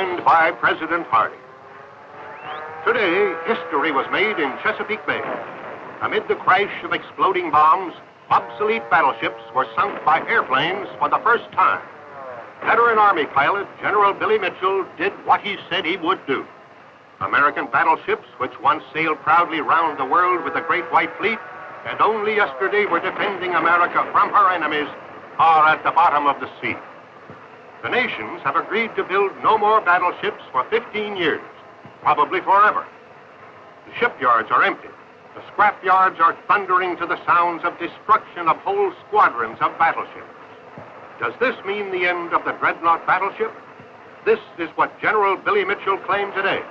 penned by President Harding. Today, history was made in Chesapeake Bay. Amid the crash of exploding bombs, obsolete battleships were sunk by airplanes for the first time. Veteran Army pilot General Billy Mitchell did what he said he would do. American battleships, which once sailed proudly round the world with the Great White Fleet, and only yesterday were defending America from her enemies, are at the bottom of the sea. The nations have agreed to build no more battleships for 15 years, probably forever. The shipyards are empty. The scrap yards are thundering to the sounds of destruction of whole squadrons of battleships. Does this mean the end of the dreadnought battleship? This is what General Billy Mitchell claimed today,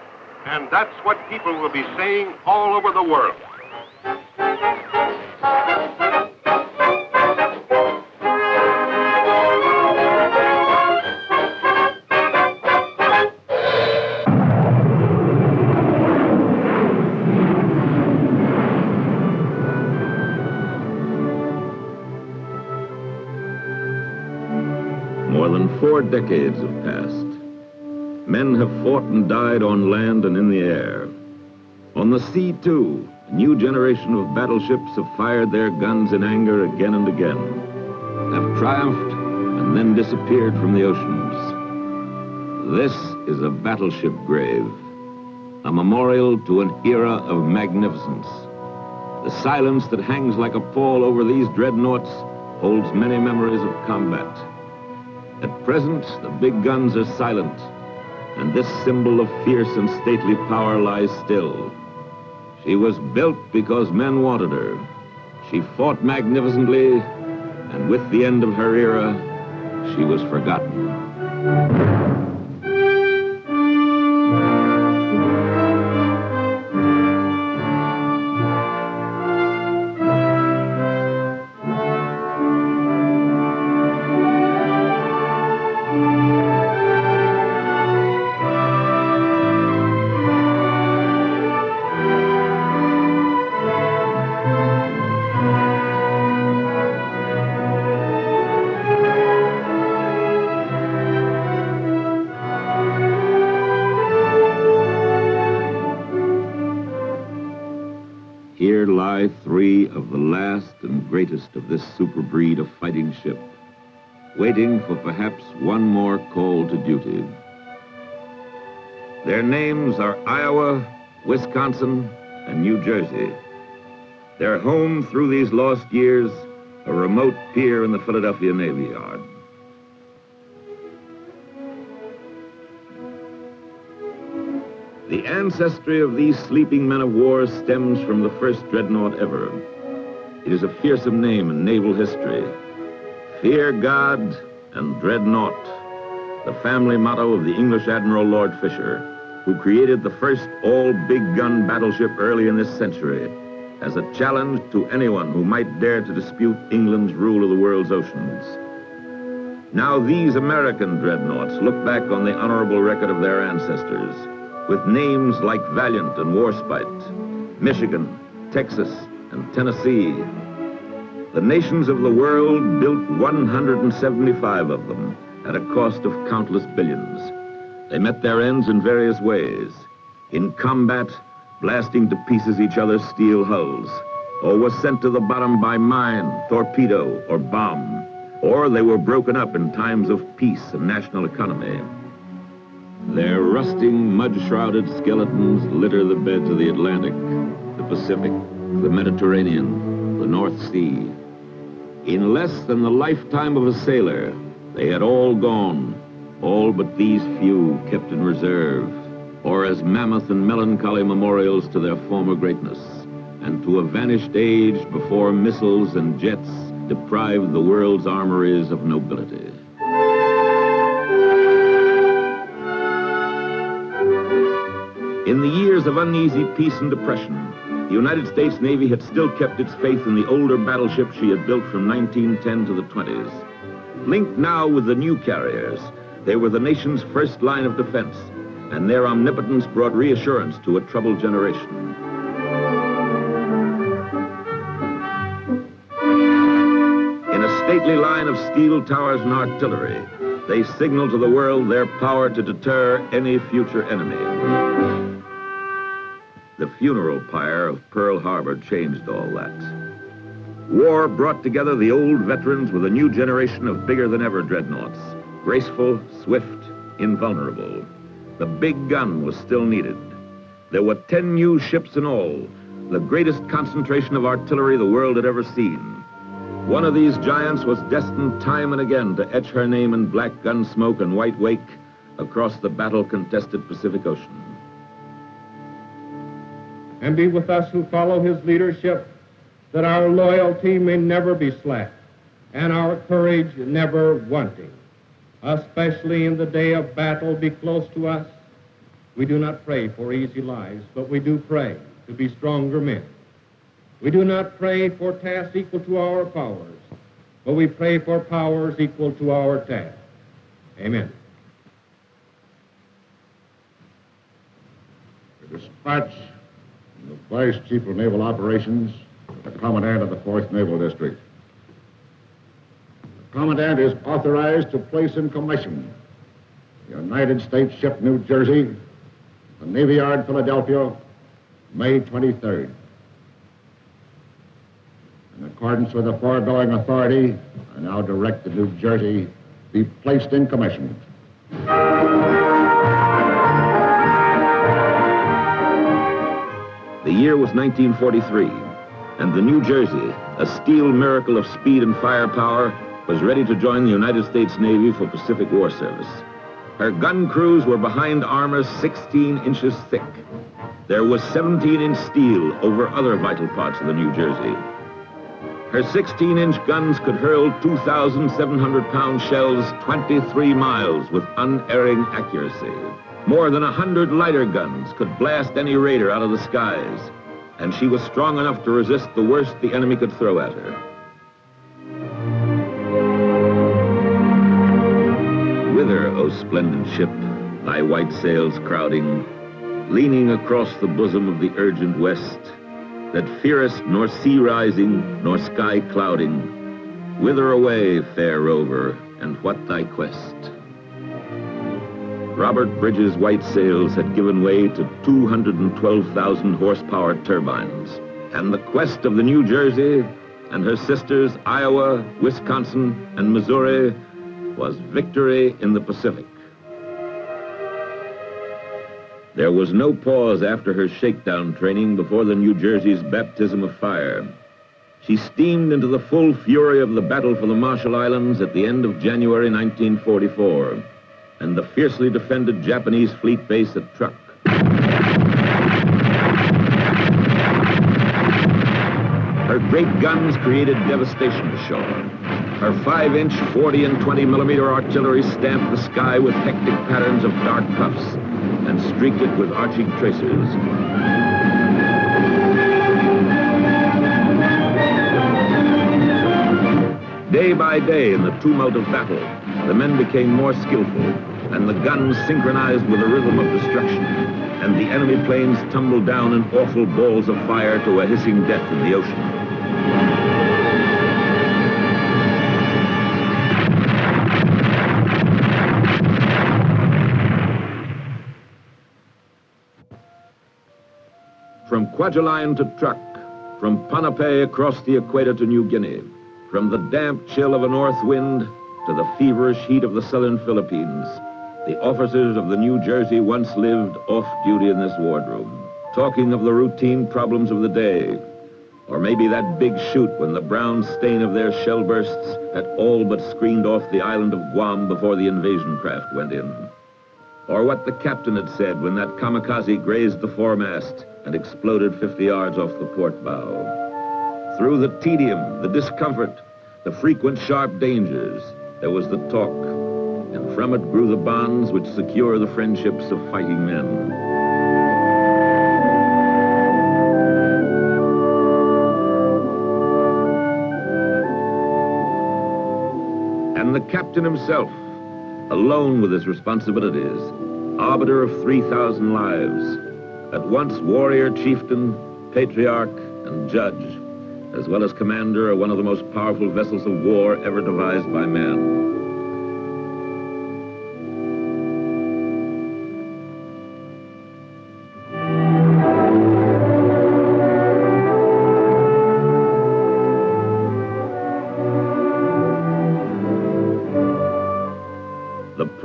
and that's what people will be saying all over the world. More than 4 decades have passed. Men have fought and died on land and in the air. On the sea, too, a new generation of battleships have fired their guns in anger again and again, have triumphed and then disappeared from the oceans. This is a battleship grave, a memorial to an era of magnificence. The silence that hangs like a pall over these dreadnoughts holds many memories of combat. At present, the big guns are silent, and this symbol of fierce and stately power lies still. She was built because men wanted her. She fought magnificently, and with the end of her era, she was forgotten. Here lie 3 of the last and greatest of this super breed of fighting ship, waiting for perhaps one more call to duty. Their names are Iowa, Wisconsin, and New Jersey. Their home through these lost years, a remote pier in the Philadelphia Navy Yard. The ancestry of these sleeping men of war stems from the first dreadnought ever. It is a fearsome name in naval history. Fear God and dreadnought, the family motto of the English Admiral Lord Fisher, who created the first all-big-gun battleship early in this century as a challenge to anyone who might dare to dispute England's rule of the world's oceans. Now these American dreadnoughts look back on the honorable record of their ancestors, with names like Valiant and Warspite, Michigan, Texas, and Tennessee. The nations of the world built 175 of them at a cost of countless billions. They met their ends in various ways. In combat, blasting to pieces each other's steel hulls, or were sent to the bottom by mine, torpedo, or bomb, or they were broken up in times of peace and national economy. Their rusting, mud-shrouded skeletons litter the beds of the Atlantic, the Pacific, the Mediterranean, the North Sea. In less than the lifetime of a sailor, they had all gone, all but these few kept in reserve, or as mammoth and melancholy memorials to their former greatness, and to a vanished age before missiles and jets deprived the world's armories of nobility. In the years of uneasy peace and depression, the United States Navy had still kept its faith in the older battleships she had built from 1910 to the 20s. Linked now with the new carriers, they were the nation's first line of defense, and their omnipotence brought reassurance to a troubled generation. In a stately line of steel towers and artillery, They signal to the world their power to deter any future enemy. The funeral pyre of Pearl Harbor changed all that. War brought together the old veterans with a new generation of bigger-than-ever dreadnoughts. Graceful, swift, invulnerable. The big gun was still needed. There were 10 new ships in all, the greatest concentration of artillery the world had ever seen. One of these giants was destined time and again to etch her name in black gun smoke and white wake across the battle-contested Pacific Ocean. And be with us who follow his leadership, that our loyalty may never be slack, and our courage never wanting. Especially in the day of battle, be close to us. We do not pray for easy lives, but we do pray to be stronger men. We do not pray for tasks equal to our powers, but we pray for powers equal to our tasks. Amen. The dispatch from the Vice Chief of Naval Operations, the Commandant of the 4th Naval District. The Commandant is authorized to place in commission the United States ship New Jersey, the Navy Yard, Philadelphia, May 23rd. In accordance with the foregoing authority, I now direct the New Jersey be placed in commission. The year was 1943, and the New Jersey, a steel miracle of speed and firepower, was ready to join the United States Navy for Pacific War service. Her gun crews were behind armor 16 inches thick. There was 17-inch steel over other vital parts of the New Jersey. Her 16-inch guns could hurl 2,700-pound shells 23 miles with unerring accuracy. More than 100 lighter guns could blast any raider out of the skies, and she was strong enough to resist the worst the enemy could throw at her. Whither, O splendid ship, thy white sails crowding, leaning across the bosom of the urgent west, that fearest nor sea rising, nor sky clouding, whither away, fair rover, and what thy quest? Robert Bridges' white sails had given way to 212,000 horsepower turbines, and the quest of the New Jersey and her sisters Iowa, Wisconsin, and Missouri was victory in the Pacific. There was no pause after her shakedown training before the New Jersey's baptism of fire. She steamed into the full fury of the battle for the Marshall Islands at the end of January 1944, and the fiercely defended Japanese fleet base at Truk. Her great guns created devastation to shore. Her 5-inch, 40 and 20 millimeter artillery stamped the sky with hectic patterns of dark puffs and streaked it with arching tracers. Day by day in the tumult of battle, the men became more skillful, and the guns synchronized with a rhythm of destruction, and the enemy planes tumbled down in awful balls of fire to a hissing death in the ocean. From Kwajalein to Truk, from Ponape across the equator to New Guinea, from the damp chill of a north wind to the feverish heat of the southern Philippines, the officers of the New Jersey once lived off-duty in this wardroom, talking of the routine problems of the day, or maybe that big shoot when the brown stain of their shell bursts had all but screened off the island of Guam before the invasion craft went in, or what the captain had said when that kamikaze grazed the foremast and exploded 50 yards off the port bow. Through the tedium, the discomfort, the frequent sharp dangers, there was the talk, and from it grew the bonds which secure the friendships of fighting men. And the captain himself, alone with his responsibilities, arbiter of 3,000 lives, at once warrior, chieftain, patriarch, and judge, as well as commander of one of the most powerful vessels of war ever devised by man.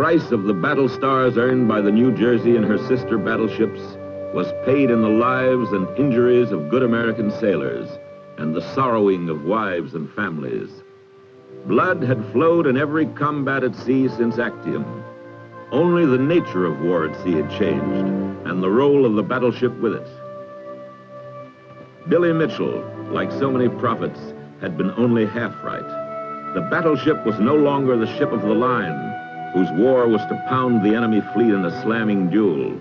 price of the battle stars earned by the New Jersey and her sister battleships was paid in the lives and injuries of good American sailors and the sorrowing of wives and families. Blood had flowed in every combat at sea since Actium. Only the nature of war at sea had changed, and the role of the battleship with it. Billy Mitchell, like so many prophets, had been only half right. The battleship was no longer the ship of the line, whose war was to pound the enemy fleet in a slamming duel.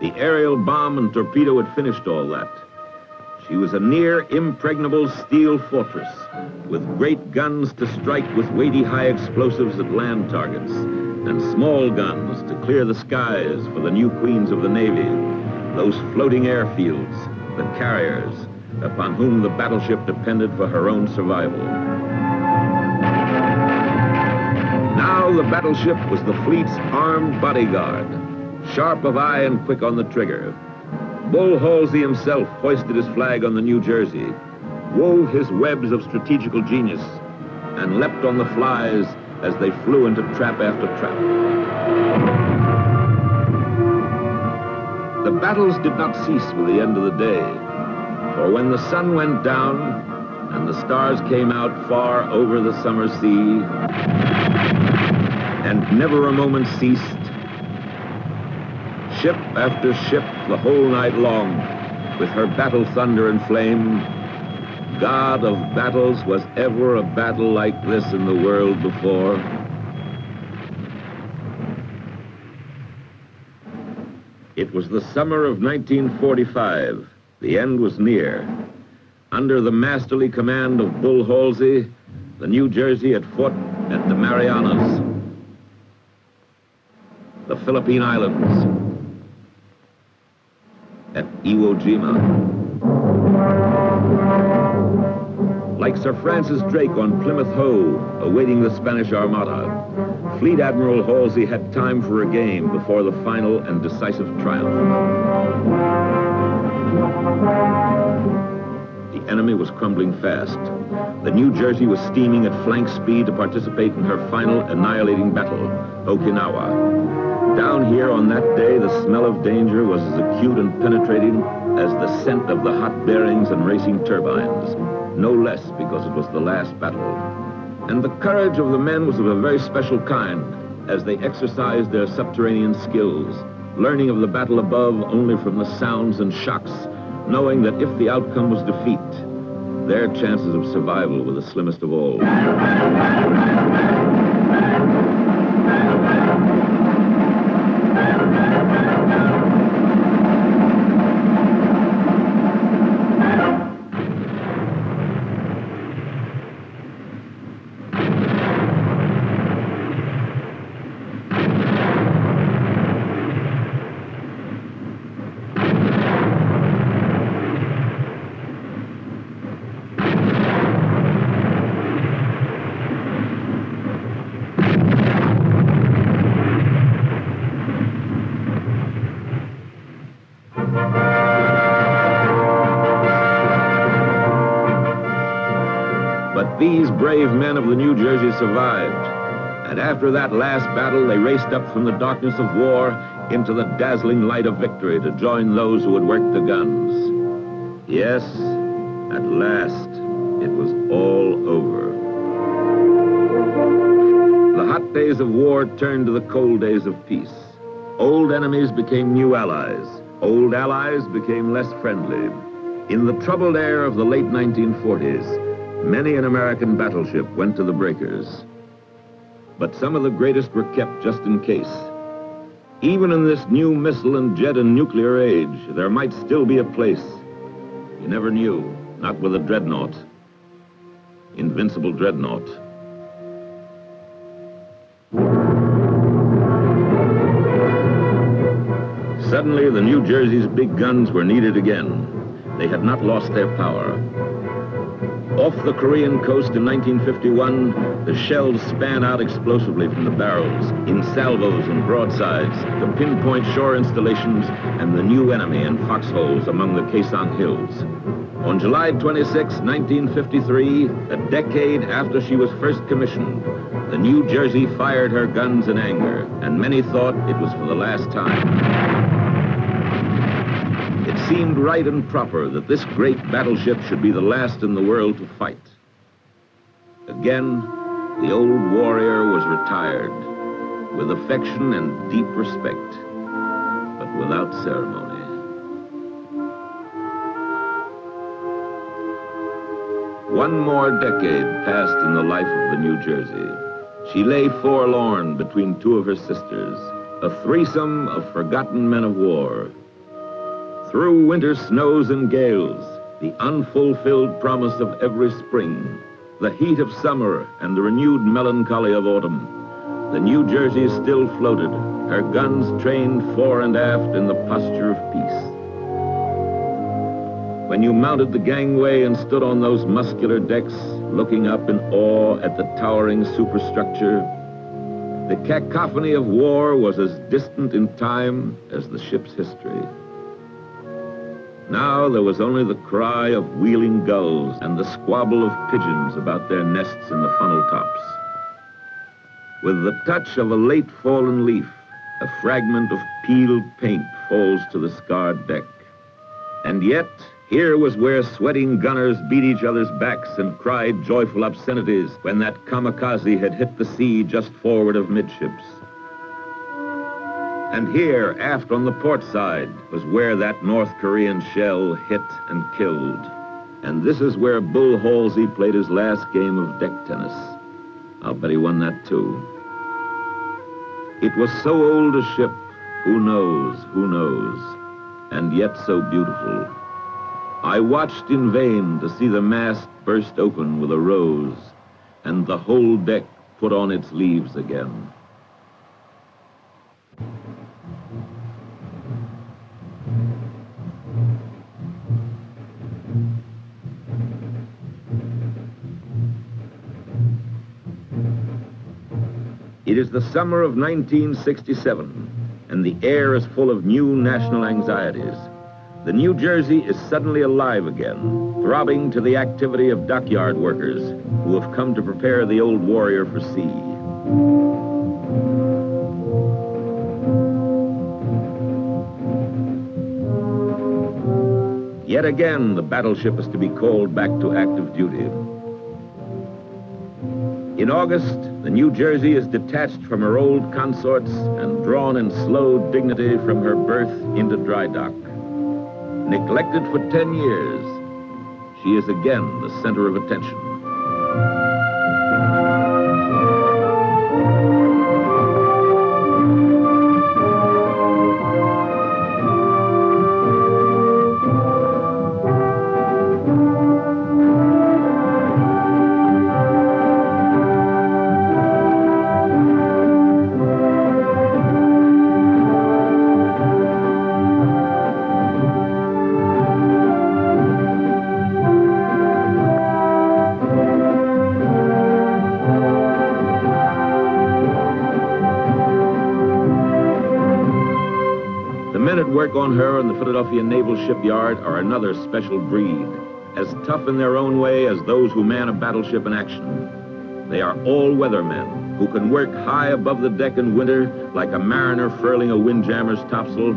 The aerial bomb and torpedo had finished all that. She was a near impregnable steel fortress, with great guns to strike with weighty high explosives at land targets, and small guns to clear the skies for the new queens of the Navy, those floating airfields, the carriers, upon whom the battleship depended for her own survival. Now the battleship was the fleet's armed bodyguard, sharp of eye and quick on the trigger. Bull Halsey himself hoisted his flag on the New Jersey, wove his webs of strategical genius, and leapt on the flies as they flew into trap after trap. The battles did not cease with the end of the day, for when the sun went down and the stars came out far over the summer sea, and never a moment ceased, ship after ship the whole night long, with her battle thunder and flame, God of battles, was ever a battle like this in the world before? It was the summer of 1945. The end was near. Under the masterly command of Bull Halsey, the New Jersey had fought at the Marianas, the Philippine Islands, at Iwo Jima. Like Sir Francis Drake on Plymouth Hoe, awaiting the Spanish Armada, Fleet Admiral Halsey had time for a game before the final and decisive triumph. The enemy was crumbling fast. The New Jersey was steaming at flank speed to participate in her final annihilating battle, Okinawa. Down here on that day, the smell of danger was as acute and penetrating as the scent of the hot bearings and racing turbines, no less because it was the last battle. And the courage of the men was of a very special kind, as they exercised their subterranean skills, learning of the battle above only from the sounds and shocks, knowing that if the outcome was defeat, their chances of survival were the slimmest of all. These brave men of the New Jersey survived, and after that last battle, they raced up from the darkness of war into the dazzling light of victory to join those who had worked the guns. Yes, at last, it was all over. The hot days of war turned to the cold days of peace. Old enemies became new allies. Old allies became less friendly. In the troubled air of the late 1940s, many an American battleship went to the breakers. But some of the greatest were kept just in case. Even in this new missile and jet and nuclear age, there might still be a place. You never knew, not with a dreadnought. Invincible dreadnought. Suddenly, the New Jersey's big guns were needed again. They had not lost their power. Off the Korean coast in 1951, the shells span out explosively from the barrels in salvos and broadsides to pinpoint shore installations and the new enemy in foxholes among the Kaesong Hills. On July 26, 1953, a decade after she was first commissioned, the New Jersey fired her guns in anger, and many thought it was for the last time. It seemed right and proper that this great battleship should be the last in the world to fight. Again, the old warrior was retired, with affection and deep respect, but without ceremony. One more decade passed in the life of the New Jersey. She lay forlorn between two of her sisters, a threesome of forgotten men of war. Through winter snows and gales, the unfulfilled promise of every spring, the heat of summer and the renewed melancholy of autumn, the New Jersey still floated, her guns trained fore and aft in the posture of peace. When you mounted the gangway and stood on those muscular decks, looking up in awe at the towering superstructure, the cacophony of war was as distant in time as the ship's history. Now there was only the cry of wheeling gulls and the squabble of pigeons about their nests in the funnel tops. With the touch of a late fallen leaf, a fragment of peeled paint falls to the scarred deck. And yet, here was where sweating gunners beat each other's backs and cried joyful obscenities when that kamikaze had hit the sea just forward of midships. And here, aft on the port side, was where that North Korean shell hit and killed. And this is where Bull Halsey played his last game of deck tennis. I'll bet he won that too. It was so old a ship, who knows, and yet so beautiful. I watched in vain to see the mast burst open with a rose, and the whole deck put on its leaves again. It is the summer of 1967, and the air is full of new national anxieties. The New Jersey is suddenly alive again, throbbing to the activity of dockyard workers who have come to prepare the old warrior for sea. Yet again, the battleship is to be called back to active duty. In August, the New Jersey is detached from her old consorts and drawn in slow dignity from her berth into dry dock. Neglected for 10 years, she is again the center of attention. Work on her in the Philadelphia Naval Shipyard are another special breed, as tough in their own way as those who man a battleship in action. They are all-weather men who can work high above the deck in winter like a mariner furling a windjammer's topsail,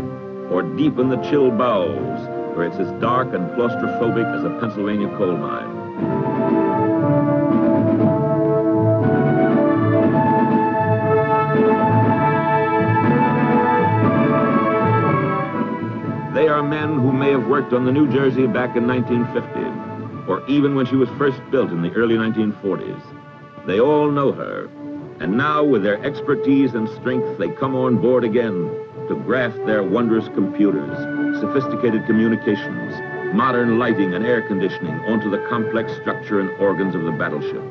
or deep in the chill bowels where it's as dark and claustrophobic as a Pennsylvania coal mine. They are men who may have worked on the New Jersey back in 1950, or even when she was first built in the early 1940s. They all know her, and now with their expertise and strength, they come on board again to graft their wondrous computers, sophisticated communications, modern lighting and air conditioning onto the complex structure and organs of the battleship.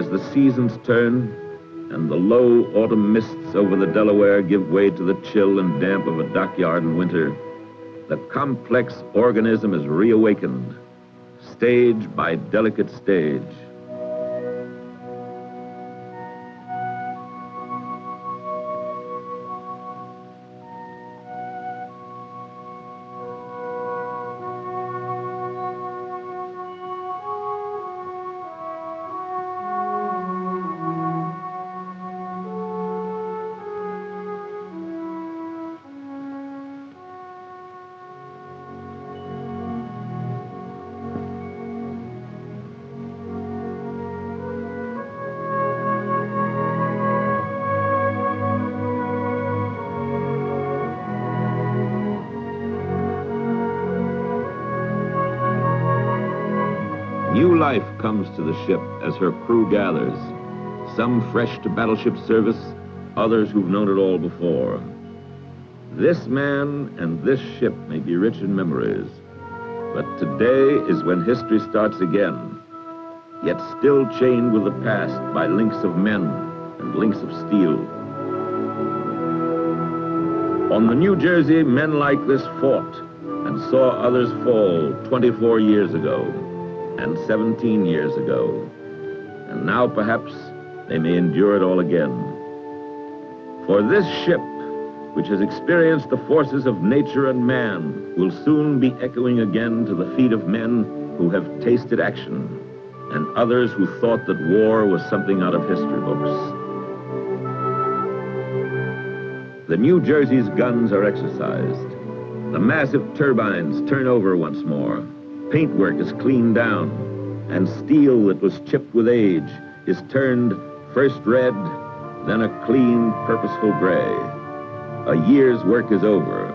as the seasons turn and the low autumn mists over the Delaware give way to the chill and damp of a dockyard in winter, the complex organism is reawakened, stage by delicate stage. New life comes to the ship as her crew gathers, some fresh to battleship service, others who've known it all before. This man and this ship may be rich in memories, but today is when history starts again, yet still chained with the past by links of men and links of steel. On the New Jersey, men like this fought and saw others fall 24 years ago. And 17 years ago. And now perhaps they may endure it all again. For this ship, which has experienced the forces of nature and man, will soon be echoing again to the feet of men who have tasted action, and others who thought that war was something out of history books. The New Jersey's guns are exercised. The massive turbines turn over once more. Paintwork is cleaned down, and steel that was chipped with age is turned first red, then a clean, purposeful gray. A year's work is over.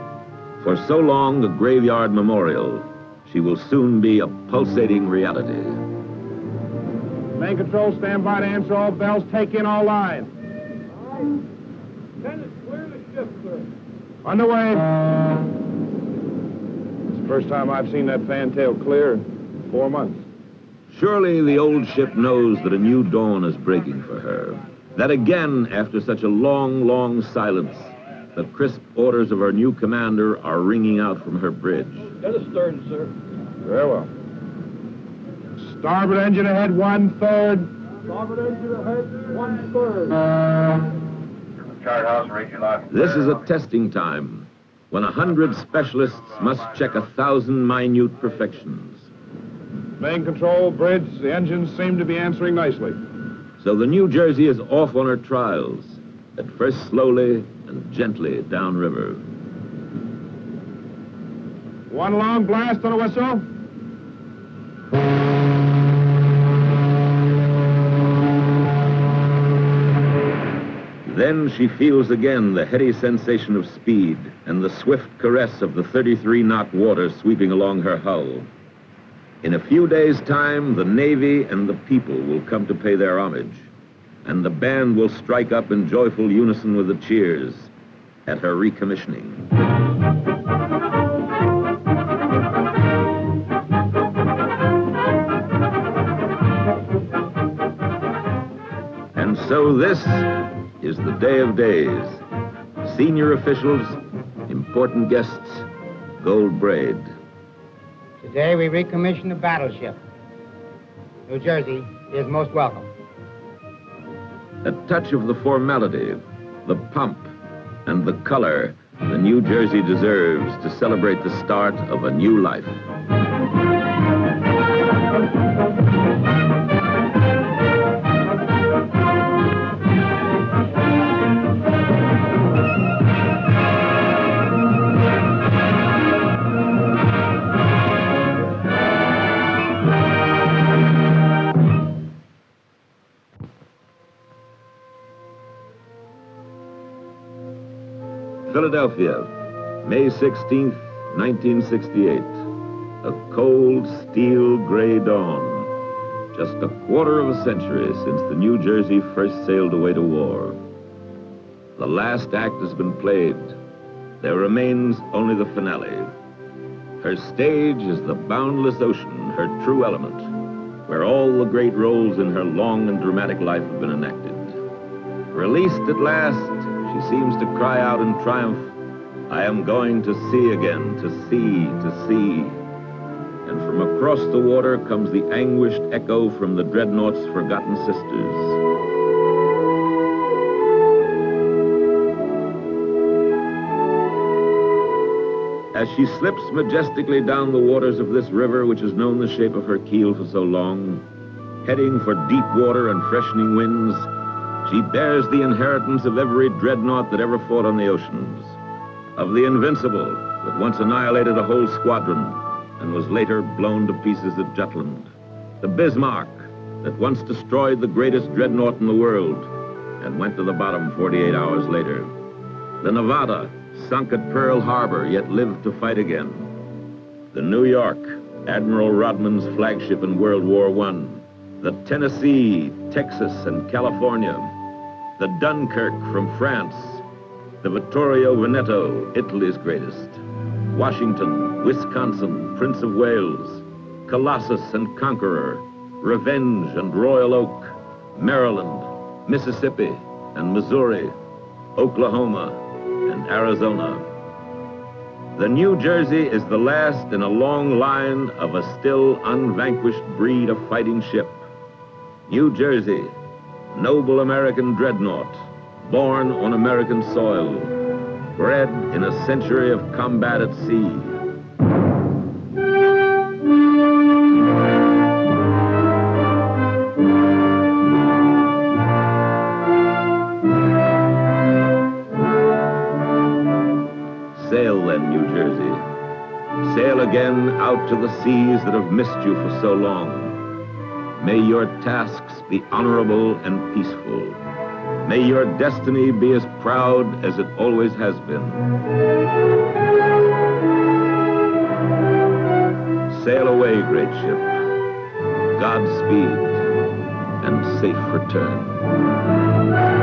For so long a graveyard memorial, she will soon be a pulsating reality. Main control, stand by to answer all bells. Take in all lines. All right. Lieutenant, clear the ship, sir. Underway. First time I've seen that fantail clear in 4 months. Surely the old ship knows that a new dawn is breaking for her. That again, after such a long, long silence, the crisp orders of her new commander are ringing out from her bridge. Get astern, sir. Very well. Starboard engine ahead, 1/3. Starboard engine ahead, 1/3. Chart house, radio lock. This is a testing time, when 100 specialists must check 1,000 minute perfections. Main control, bridge, the engines seem to be answering nicely. So the New Jersey is off on her trials, at first slowly and gently downriver. One long blast on a whistle. Then she feels again the heady sensation of speed and the swift caress of the 33-knot water sweeping along her hull. In a few days' time, the Navy and the people will come to pay their homage, and the band will strike up in joyful unison with the cheers at her recommissioning. And so this is the day of days. Senior officials, important guests, gold braid. Today we recommission the Battleship. New Jersey is most welcome. A touch of the formality, the pomp, and the color the New Jersey deserves to celebrate the start of a new life. Philadelphia, May 16th, 1968. A cold, steel gray dawn. Just a quarter of a century since the New Jersey first sailed away to war. The last act has been played. There remains only the finale. Her stage is the boundless ocean, her true element. where all the great roles in her long and dramatic life have been enacted. Released at last, she seems to cry out in triumph, "I am going to sea again, to sea, to sea." And from across the water comes the anguished echo from the dreadnaught's forgotten sisters. As she slips majestically down the waters of this river, which has known the shape of her keel for so long, heading for deep water and freshening winds, she bears the inheritance of every dreadnought that ever fought on the oceans, of the Invincible that once annihilated a whole squadron and was later blown to pieces at Jutland, the Bismarck that once destroyed the greatest dreadnought in the world and went to the bottom 48 hours later, the Nevada, sunk at Pearl Harbor, yet lived to fight again, the New York, Admiral Rodman's flagship in World War I, the Tennessee, Texas, and California, the Dunkirk from France, the Vittorio Veneto, Italy's greatest, Washington, Wisconsin, Prince of Wales, Colossus and Conqueror, Revenge and Royal Oak, Maryland, Mississippi and Missouri, Oklahoma and Arizona. The New Jersey is the last in a long line of a still unvanquished breed of fighting ship. New Jersey, noble American dreadnought, born on American soil, bred in a century of combat at sea. Sail then, New Jersey. Sail again out to the seas that have missed you for so long. May your tasks be honorable and peaceful. May your destiny be as proud as it always has been. Sail away, great ship. Godspeed and safe return.